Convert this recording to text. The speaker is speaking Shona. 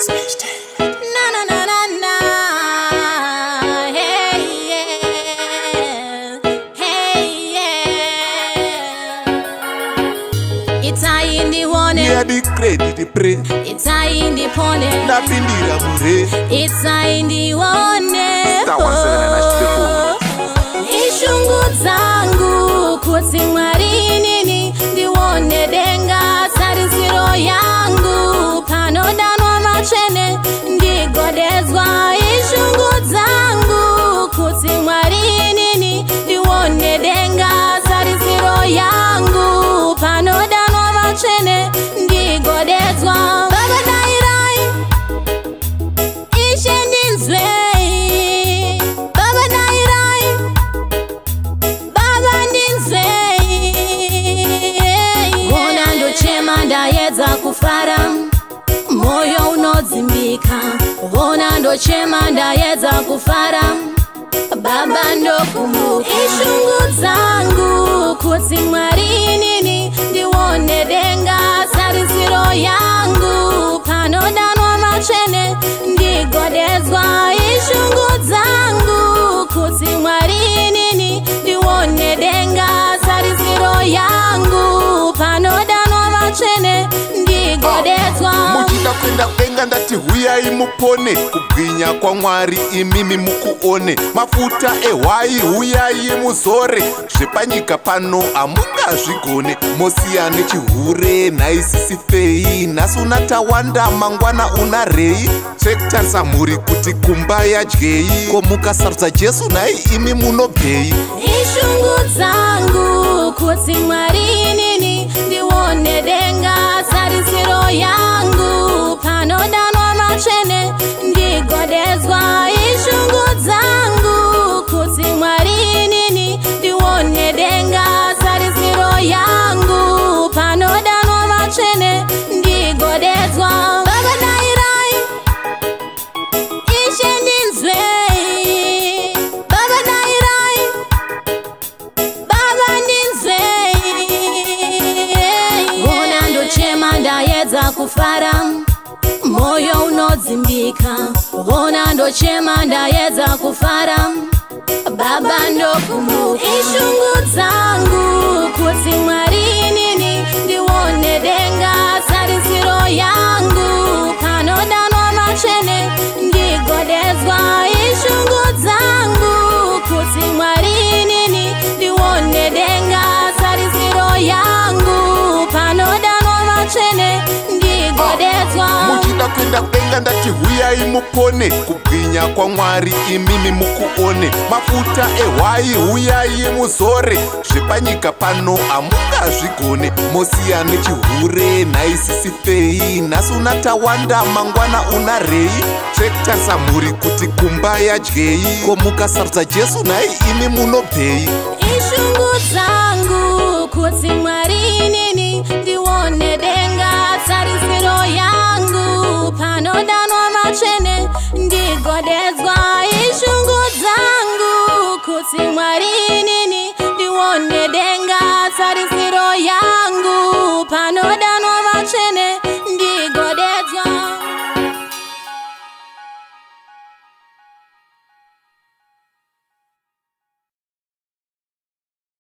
Na na na na na. Hey yeah. Hey yeah. Itaindi one. Yeah, the credit, the pray. Itaindi pone. Na pindira mure. Itaindi one. Star 179 Ishungu zangu kuti Mwari nini ndione denga tarisiro yangu panodanwa machene ndigodezwa. Ishungu zangu kuti Mwari nini ndione denga tarisiro yangu panodanwa machene ndigodezwa. Baba dairai ishendinzwe. Ndayedza kufara moyo unodzimbika. Vona ndochema ndayedza kufara baba ndokumbuka. Ishungu zangu kuti Mwari nini ndione denga tarisiro yangu panodanwa machene ndigodezwa. Ishungu zangu kuti Mwari nini ndione denga tarisiro yangu panodanwa machene ndigodezwa. Muchida kwenda kwenga ndati huyai mupone. Kubwinya kwa Mwari imimi mukuone. Mafuta ehwai huyai muzore. Zvepanyika pano amungazvigone. Mosiyane chihure naisisi fei. Nhasi unatawanda mangwana unarei. Chekutarisa mhuri kuti kumba yadyei. Ko mukasarudza Jesu nai imi munobvei. Ishungu zangu kuti Mwari nini ndione denga tarisiro yangu panodanwa machene ndigodezwa. Ishungu zangu kuti Mwari nini ndione denga tarisiro yangu panodanwa machene ndigodezwa. Baba dairai ishendinzwe. Baba dairai baba ndinzwe. Vona ndochema ndayedza kufara moyo unodzimbika. Vona ndochema ndayedza kufara baba ndokumbuka. Ishungu zangu kuti Mwari nini ndione denga tarisiro yangu panodanwa machene ndigodezwa. Ishungu zangu kuti Mwari nini ndione denga tarisiro yangu panodanwa machene ndigodezwa. Muchida kwenda kwenga ndati huyai mupone. Kubwinya kwa Mwari imimi mukuone. Mafuta ehwai huyai muzore. Zvepanyika pano amungazvigone. Mosiyane chihure naisisi fei. Nhasi unatawanda mangwana unarei. Chekutarisa mhuri kuti kumba yadyei. Ko mukasarudza Jesu nai imi munobvei. Ishungu zangu kuti